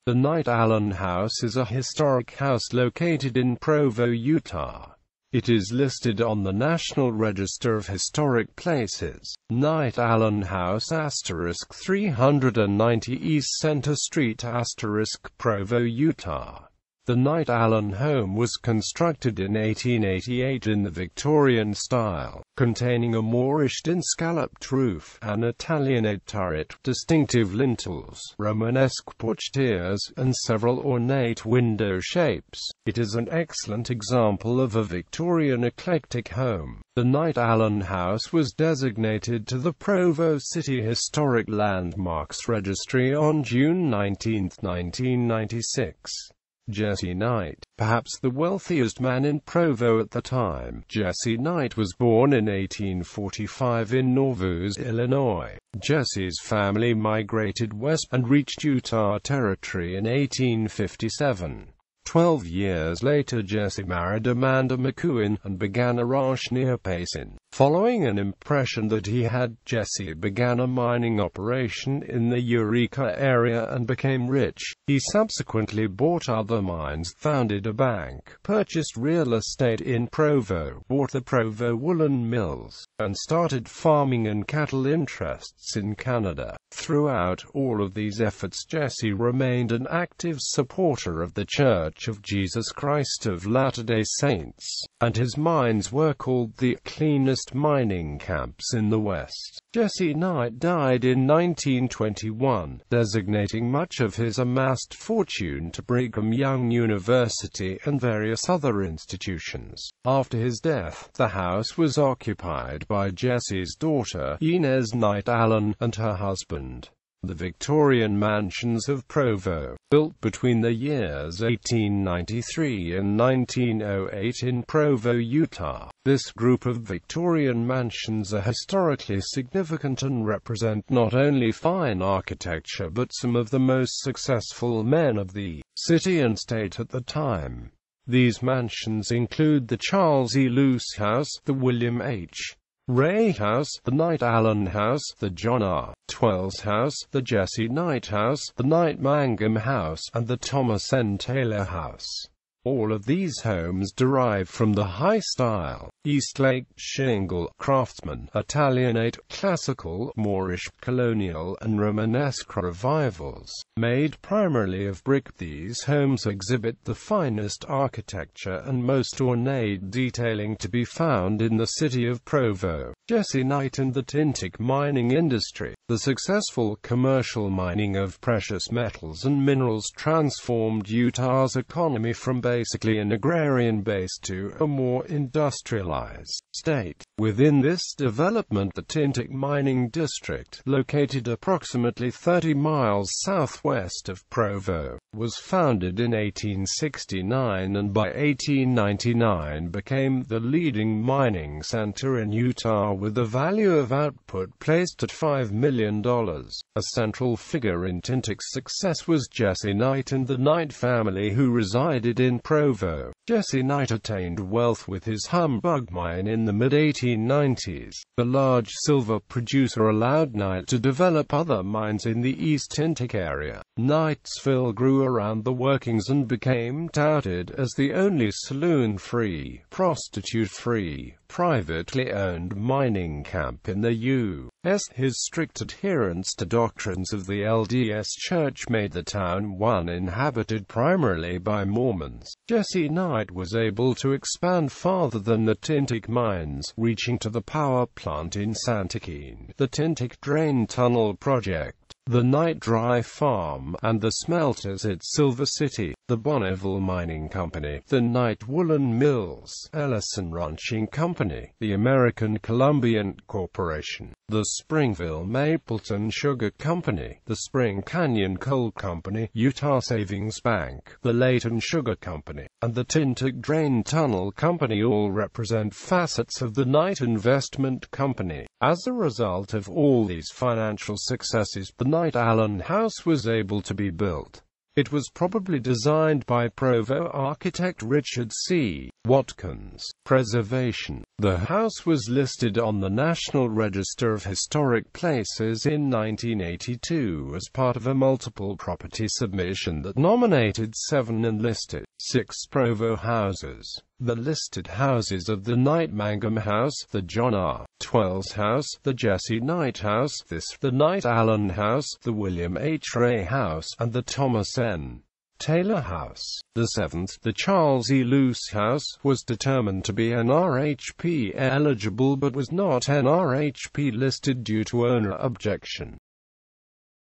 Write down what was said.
The Knight Allen House is a historic house located in Provo, Utah. It is listed on the National Register of Historic Places. Knight Allen House * 390 East Center Street * Provo, Utah. The Knight Allen home was constructed in 1888 in the Victorian style, containing a Moorished-in scalloped roof, an Italianate turret, distinctive lintels, Romanesque portieres, and several ornate window shapes. It is an excellent example of a Victorian eclectic home. The Knight Allen House was designated to the Provo City Historic Landmarks Registry on June 19, 1996. Jesse Knight, perhaps the wealthiest man in Provo at the time. Jesse Knight was born in 1845 in Nauvoo, Illinois. Jesse's family migrated west and reached Utah Territory in 1857. 12 years later, Jesse married Amanda McEwen and began a ranch near Payson. Following an impression that he had, Jesse began a mining operation in the Eureka area and became rich. He subsequently bought other mines, founded a bank, purchased real estate in Provo, bought the Provo woolen mills, and started farming and cattle interests in Canada. Throughout all of these efforts, Jesse remained an active supporter of the Church of Jesus Christ of Latter-day Saints, and his mines were called the cleanest mining camps in the West. Jesse Knight died in 1921, designating much of his amassed fortune to Brigham Young University and various other institutions. After his death, the house was occupied by Jesse's daughter, Inez Knight Allen, and her husband. The Victorian mansions of Provo, built between the years 1893 and 1908 in Provo, Utah. This group of Victorian mansions are historically significant and represent not only fine architecture but some of the most successful men of the city and state at the time. These mansions include the Charles E. Luce House, the William H. Ray House, the Knight Allen House, the John R. Twells House, the Jesse Knight House, the Knight Mangum House, and the Thomas N. Taylor House. All of these homes derive from the high-style, Eastlake, shingle, craftsman, Italianate, classical, Moorish, colonial, and Romanesque revivals. Made primarily of brick, these homes exhibit the finest architecture and most ornate detailing to be found in the city of Provo. Jesse Knight and the Tintic mining industry. The successful commercial mining of precious metals and minerals transformed Utah's economy from basically an agrarian base to a more industrialized state. Within this development, the Tintic mining district, located approximately 30 miles southwest of Provo, was founded in 1869 and by 1899 became the leading mining center in Utah with a value of output placed at $5 million. A central figure in Tintic's success was Jesse Knight and the Knight family, who resided in Provo. Jesse Knight attained wealth with his Humbug mine in the mid-1890s. The large silver producer allowed Knight to develop other mines in the East Tintic area. Knightsville grew around the workings and became touted as the only saloon-free, prostitute-free, privately owned mining camp in the U.S. His strict adherence to doctrines of the LDS Church made the town one inhabited primarily by Mormons. Jesse Knight was able to expand farther than the Tintic mines, reaching to the power plant in Santikeen, the Tintic Drain Tunnel Project, the Knight Dry Farm, and the smelters at Silver City, the Bonneville Mining Company, the Knight Woolen Mills, Ellison Ranching Company, the American Columbian Corporation, the Springville Mapleton Sugar Company, the Spring Canyon Coal Company, Utah Savings Bank, the Layton Sugar Company, and the Tintic Drain Tunnel Company all represent facets of the Knight Investment Company. As a result of all these financial successes, the Knight Allen House was able to be built. It was probably designed by Provo architect Richard C. Watkins. Preservation. The house was listed on the National Register of Historic Places in 1982 as part of a multiple property submission that nominated 7 and listed 6 Provo houses. The listed houses of the Knight Mangum House, the John R. Twells House, the Jesse Knight House, the Knight Allen House, the William H. Ray House, and the Thomas N. Taylor House. The 7th, the Charles E. Luce House, was determined to be NRHP eligible but was not NRHP listed due to owner objection.